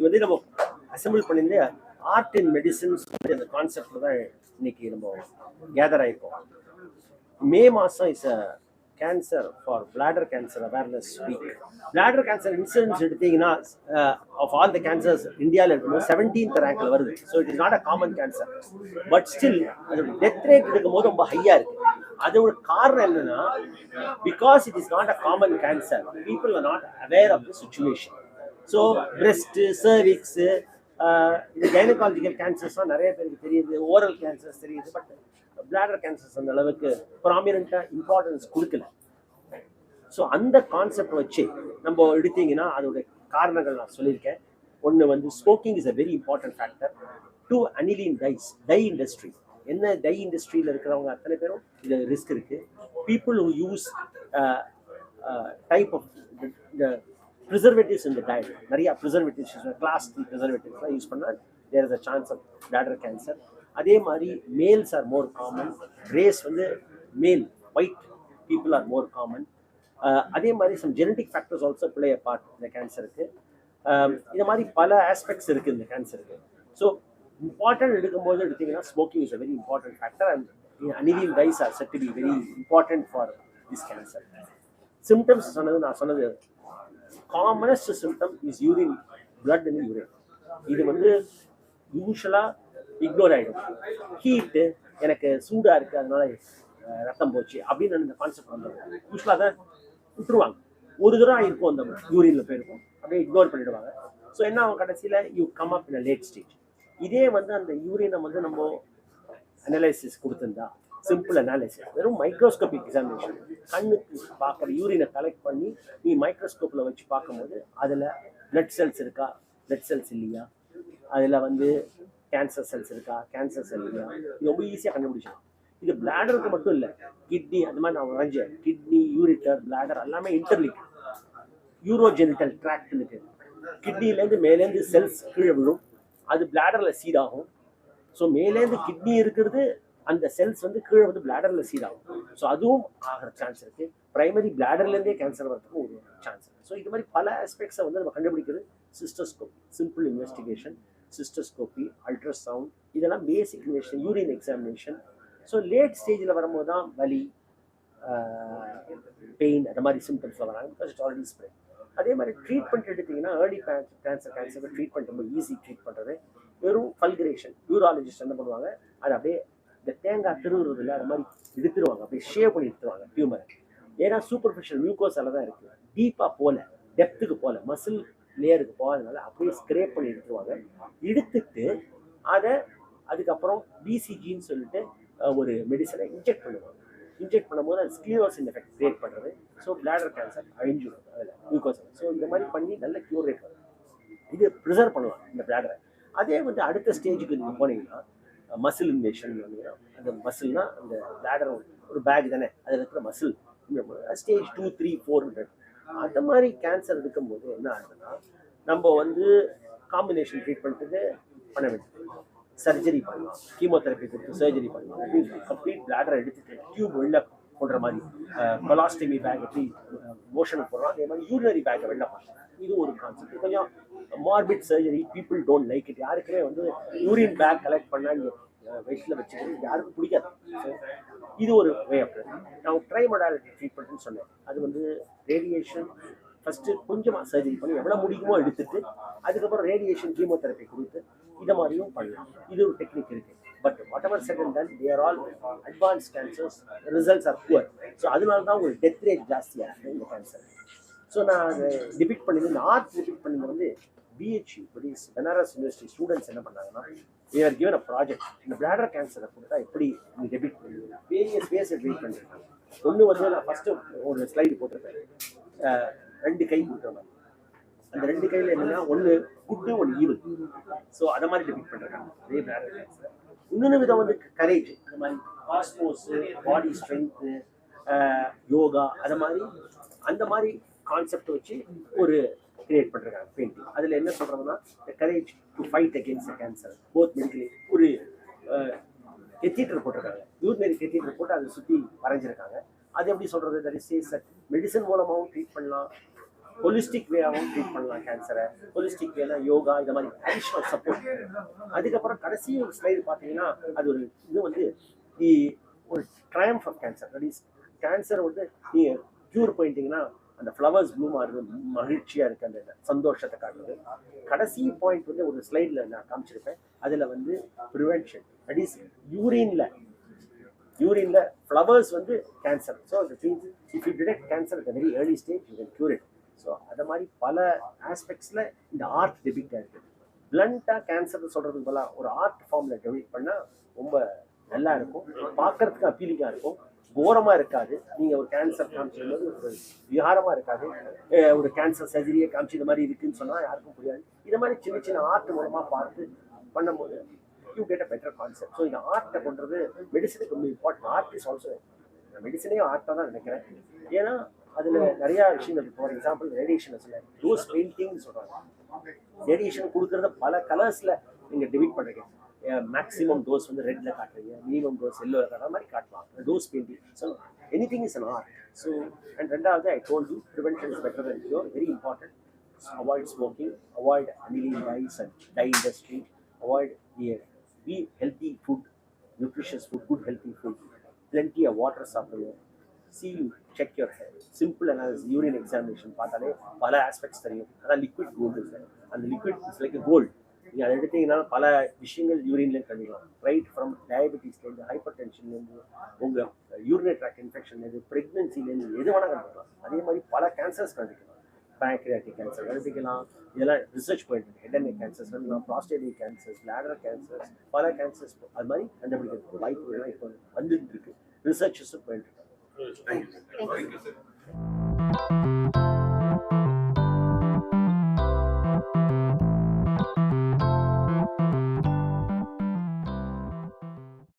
வந்து நம்ம அசம்பிள் பண்ணிருந்து ஆர்ட் அண்ட் மெடிசன்ஸ் அந்த கான்செப்ட்ல தான் இன்னைக்கு நம்ம கேதர் ஆயிருக்கோம். மே மாதம் is a cancer for bladder cancer awareness week. Bladder cancer incidents எடுத்தீங்கன்னா ஆஃப் ஆல் த கேன்சர்ஸ் இந்தியாவில் இருக்கும்போது 17th ரேங்க்ல வருது. So it is not a common cancer. But still அதோட டெத் ரேட் இருக்கும்போது ரொம்ப ஹையா இருக்கு. அதோட காரணம் என்னன்னா, because it is not a common cancer, people are not aware of the situation. So breast, cervix, இந்த கைனகாலஜிக்கல் கேன்சர்ஸ்லாம் நிறைய பேருக்கு தெரியுது, ஓரல் கேன்சர்ஸ் தெரியுது. பட் பிளாடர் கேன்சர்ஸ் அந்த அளவுக்கு ப்ராமினெண்ட்டாக இம்பார்ட்டன்ஸ் கொடுக்கல. ஸோ அந்த கான்செப்ட் வச்சு நம்ம எடுத்தீங்கன்னா அதோட காரணங்கள் நான் சொல்லியிருக்கேன். ஒன்று வந்து smoking is a very important factor. 2 aniline dyes, dye industry. என்ன டை இண்டஸ்ட்ரியில் இருக்கிறவங்க அத்தனை பேரும் இது ரிஸ்க் இருக்குது. People who use type of இந்த ப்ரிசர்வேட்டிவ்ஸ் இந்த டயட், நிறையா ப்ரிசர்வேட்டிவ்ஸ், கிளாஸ் 3 ப்ரிசர்வேட்டிவ்ஸ்லாம் யூஸ் பண்ணால் there is a chance of bladder cancer. அதே மாதிரி males are more common. Race வந்து male white people are more common. அதே மாதிரி some genetic factors also play a part இந்த கேன்சருக்கு. இந்த மாதிரி பல ஆஸ்பெக்ட்ஸ் இருக்குது இந்த கேன்சருக்கு. ஸோ இம்பார்ட்டன்ட் எடுக்கும்போது எடுத்தீங்கன்னா smoking is a very important factor and aniline dies R set to be very important for this cancer. Symptoms நான் சொன்னது commonest symptom is urine, blood in urine. இது வந்து யூஸ்வலாக இக்னோர் ஆகிடும். ஹீட்டு, எனக்கு சூடாக இருக்குது அதனால ரத்தம் போச்சு அப்படின்னு இந்த கான்செப்ட் வந்துடும். யூஸ்வலாக தான் விட்டுருவாங்க. ஒரு தடவை இருக்கும் அந்த யூரினில் போயிருக்கும், அப்படியே இக்னோர் பண்ணிவிடுவாங்க. ஸோ என்ன ஆகும், கடைசியில் you come up in a late stage. இதே வந்து அந்த யூரினை வந்து நம்ம அனலைசிஸ் கொடுத்துருந்தா, சிம்பிள் அனாலிசிஸ், வெறும் மைக்ரோஸ்கோபிக் எக்ஸாமினேஷன், கண்ணுக்கு பார்க்குற யூரினை கலெக்ட் பண்ணி நீ மைக்ரோஸ்கோப்பில் வச்சு பார்க்கும்போது அதில் பிளட் செல்ஸ் இருக்கா, பிளட் செல்ஸ் இல்லையா, அதில் வந்து கேன்சர் செல்ஸ் இருக்கா, கேன்சர் செல் இல்லையா, இது ரொம்ப ஈஸியாக கண்டுபிடிச்சோம். இது பிளாடருக்கு மட்டும் இல்லை, கிட்னி அந்த மாதிரி நான் வரைஞ்சேன். கிட்னி, யூரிட்டர், பிளாடர் எல்லாமே இன்டர்லிங்க். யூரோஜெனிட்டல் ட்ராக்ட்னு பேர். கிட்னிலேருந்து மேலேருந்து செல்ஸ் கீழே விழும், அது பிளாடரில் சீட் ஆகும். ஸோ மேலேருந்து கிட்னி இருக்கிறது, அந்த செல்ஸ் வந்து கீழே வந்து பிளாடரில் சீட் ஆகும். ஸோ அதுவும் ஆகிற சான்ஸ் இருக்குது. ப்ரைமரி பிளாடர்லேருந்தே கேன்சர் வரதுக்கு ஒரு சான்ஸ் இருக்குது. ஸோ இது மாதிரி பல ஆஸ்பெக்ட்ஸை வந்து நம்ம கண்டுபிடிக்கிறது cystoscopy, simple investigation, cystoscopy, ultrasound, இதெல்லாம் basic investigation, urine examination. So late ஸ்டேஜில் வரும்போது தான் வலி, பெயின், அந்த மாதிரி சிம்டம்ஸில் வராங்க, பிகாஸ் இட்ஸ் ஆல்ரெடி ஸ்ப்ரெட். அதே மாதிரி ட்ரீட்மெண்ட் எடுத்திங்கன்னா ஏர்லி கேன்சருக்கு ட்ரீட்மெண்ட் ரொம்ப ஈஸி ட்ரீட் பண்ணுறது. வெறும் ஃபல்கரேஷன், யூராலஜிஸ்ட் என்ன பண்ணுவாங்க, அது அப்படியே இந்த தேங்காய் திருவுறது இல்லை, அது மாதிரி எடுத்துருவாங்க, அப்படியே ஷேவ் பண்ணி எடுத்துருவாங்க டியூமரை. ஏன்னா சூப்பர்ஃபிஷியல் மியூக்கோஸால தான் இருக்குது, டீப்பாக போகல, டெப்த்துக்கு போகல, மசில் லேயருக்கு போகாதனால அப்படியே ஸ்க்ரேப் பண்ணி எடுத்துருவாங்க. எடுத்துட்டு அதை அதுக்கப்புறம் பிசிஜின்னு சொல்லிட்டு ஒரு மெடிசனை இன்ஜெக்ட் பண்ணுவாங்க. இன்ஜெக்ட் பண்ணும்போது அது ஸ்க்ளீரோசின் எஃபெக்ட் கிரியேட் பண்ணுறது. ஸோ பிளாடர் கேன்சர் அழிஞ்சிடும் அதில் குளுக்கோஸ். ஸோ இந்த மாதிரி பண்ணி நல்ல க்யூர் ரேட் வரும். இது ப்ரிசர்வ் பண்ணுவாங்க இந்த பிளாடரை. அதே வந்து அடுத்த ஸ்டேஜுக்கு நீங்கள் போனீங்கன்னா மசில் இன்வேஷன். அந்த மசில்னா அந்த பிளாடர் ஒரு பேக் தானே, அதில் இருக்கிற மசில் ஸ்டேஜ் 2, 3, 4. அந்த மாதிரி கேன்சர் இருக்கும்போது என்ன ஆகுதுன்னா, நம்ம வந்து காம்பினேஷன் ட்ரீட்மெண்ட்டுக்கு பண்ண வேண்டியது, சர்ஜரி பண்ணலாம், கீமோதெரப்பி கொடுத்து சர்ஜரி பண்ணலாம். கம்ப்ளீட் பிளாடரை எடுத்துட்டு டியூப் வெளில போடுற மாதிரி, கொலாஸ்டமி பேக் எப்படி மோஷனுக்கு போடுறோம், அதே மாதிரி யூரினரி பேக்கை வெளில பண்ணலாம். இது ஒரு கான்செப்ட். கொஞ்சம் மார்பிட் surgery, people don't like it. யாருக்குமே வந்து யூரின் பேக் கலெக்ட் பண்ணால் இங்கே வயிற்றில் வச்சுக்கிறது யாருக்கும் பிடிக்காது. இது ஒரு வே ஆஃப். நான் ட்ரைமொடாலிட்டி ட்ரீட்மெண்ட்னு சொன்னேன். அது வந்து ரேடியேஷன் ஃபஸ்ட்டு கொஞ்சமாக சர்ஜரி பண்ணி எவ்வளோ முடியுமோ எடுத்துட்டு அதுக்கப்புறம் ரேடியேஷன், கீமோதெரப்பி கொடுத்து இதை மாதிரியும் பண்ணலாம். இது ஒரு டெக்னிக் இருக்குது. But what ever second done they are all advance cancers, results are poor. So அதனால தான் உங்களுக்கு டெத் ரேட் ஜாஸ்தியாக இருக்குது இந்த கேன்சர். ஸோ நான் டிபிட் பண்ணியிருந்தேன், ஆர்ட் டிபிட் பண்ணியிருந்தது வந்து பிஹெச்யூ, பனாரஸ் யூனிவர்சிட்டி ஸ்டூடெண்ட்ஸ் என்ன பண்ணாங்கன்னா, they are given a project. இந்த பிளாடர் கேன்சரை கொடுத்தா எப்படி நீங்கள் டெபிட் பண்ணுவீங்க, வேரியஸ் வேஸை ட்ரீட் பண்ணியிருக்காங்க. ஒன்று வந்து நான் ஃபஸ்ட்டு ஒரு ஸ்லைடு போட்டிருப்பேன், 2 கை கொடுக்குற மாதிரி. அந்த 2 கையில் என்னென்னா, ஒன்று குட்டு, ஒன்று ஈவில். ஸோ அதை மாதிரி டெபிட் பண்ணுறாங்க அதே பிளாடர் கேன்சர். இன்னொன்று விதம் வந்து கரேஜ், இந்த மாதிரி காஸ்மோஸு, பாடி ஸ்ட்ரென்த்து, யோகா, அதை மாதிரி அந்த மாதிரி கான்செப்ட் வச்சு ஒரு கிரியேட் பண்ணுறாங்க பெயிண்டிங். அதில் என்ன சொல்கிறாங்கன்னா, courage to fight against cancer, both medically. ஒரு கெத்தீட்ரு போட்டிருக்காங்க, யூரினரி கெத்தீட்ரு போட்டு அதை சுற்றி வரைஞ்சிருக்காங்க. அது எப்படி சொல்கிறது, தட் இஸ் சேஸ் மெடிசன் மூலமாகவும் ட்ரீட் பண்ணலாம், ஹோலிஸ்டிக் வேயாகவும் ட்ரீட் பண்ணலாம் கேன்சரை. ஹோலிஸ்டிக் வேனா யோகா இந்த மாதிரி அடிஷ்னல் சப்போர்ட். அதுக்கப்புறம் கடைசி ஒரு ஸ்லைடு பார்த்தீங்கன்னா அது ஒரு இது வந்து தி ஒரு triumph of cancer. That is cancer வந்து நீங்கள் க்யூர் பண்ணிட்டீங்கன்னா அந்த ஃப்ளவர்ஸ் ப்ளூம் ஆகுது, மகிழ்ச்சியாக இருக்குது, அந்த சந்தோஷத்தை காட்டுறது. கடைசி பாயிண்ட் வந்து ஒரு ஸ்லைடில் நான் காமிச்சிருப்பேன். அதில் வந்து ப்ரிவென்ஷன். தட் இஸ் யூரின்ல ஃப்ளவர்ஸ் வந்து cancer. So if you detect cancer at very early stage you can cure it. So அதை மாதிரி பல ஆஸ்பெக்ட்ஸில் இந்த ஆர்ட் டெபிக்டாக இருக்குது. பிளண்ட்டாக கேன்சர்னு சொல்கிறதுக்கு பதிலாக ஒரு ஆர்ட் ஃபார்மில் டெபிக் பண்ணால் ரொம்ப நல்லா இருக்கும், பார்க்கறதுக்கு அப்பீலிங்காக இருக்கும், கோரமாக இருக்காது. நீங்கள் ஒரு கேன்சர் காமிச்சிருந்தது ஒரு விகாரமாக இருக்காது. ஒரு கேன்சர் சர்ஜரியை காமிச்சு இந்த மாதிரி இருக்குன்னு சொன்னால் யாருக்கும் புரியாது. இது மாதிரி சின்ன சின்ன ஆர்ட் மூலமாக பார்த்து பண்ணும்போது you get a better concept. So இந்த ஆர்ட்டை பண்ணுறது மெடிசனுக்கு ரொம்ப இம்பார்ட்டன்ட். ஆர்ட் இஸ் ஆல்சோ, மெடிசனையும் ஆர்ட்டாக தான் நினைக்கிறேன். ஏன்னா அதில் நிறையா விஷயங்கள் இருக்குது. ஃபார் எக்ஸாம்பிள் ரேடியேஷனை சொல்ல டோஸ் பெயிண்டிங்னு சொல்கிறாங்க. ரேடியேஷன் கொடுக்குறத பல கலர்ஸில் நீங்கள் டிவிட் பண்ணுறீங்க. மேக்ஸிமம் டோஸ் வந்து ரெட்டில் காட்டுறீங்க, மினிமம் டோஸ் எல்லோவில் காட்டுற மாதிரி காட்டலாம். Those painting. So anything is an art. So and ரெண்டாவது I told you prevention is better than cure. Very important. Avoid smoking, avoid aniline dyes and dye industry, avoid be healthy food, nutritious food, good healthy food, plenty of water சாப்பிடுங்க. See you check your hair. Simple analysis, urine examination பார்த்தாலே பல aspects தெரியும். அதான் liquid gold இருக்கு. அந்த liquid is like gold. நீங்கள் அதை எடுத்தீங்கன்னா பல விஷயங்கள் யூரின்லேருந்து கண்டிக்கலாம். ரைட் ஃப்ரம் டயபெட்டிஸ்லேருந்து ஹைப்பர் டென்ஷன்லேருந்து உங்கள் யூரினரி ட்ராக்ட் இன்ஃபெக்ஷன்லேருந்து ப்ரெக்னென்சிலேருந்து எது வேணால் கண்டுக்கலாம். அதே மாதிரி பல கேன்சர்ஸ் கண்டுக்கலாம். பேங்க்ரியாட்டிக் கேன்சர் கண்டுபிடிக்கலாம். இதெல்லாம் ரிசர்ச் போயிட்டு இருக்கு. ஹெட் அண்ட் நெக் கேன்சர்ஸ் கண்டுக்கலாம், ப்ராஸ்டேட்டிக் கேன்சர்ஸ், பிளாடர் கேன்சர்ஸ், பல கேன்சர்ஸ் அது மாதிரி கண்டுபிடிக்கிறதுக்கு வாய்ப்புகள்லாம் இப்போ வந்துட்டு இருக்கு. ரிசர்ச்சஸும் போயிட்டு இருக்கு. Thank you.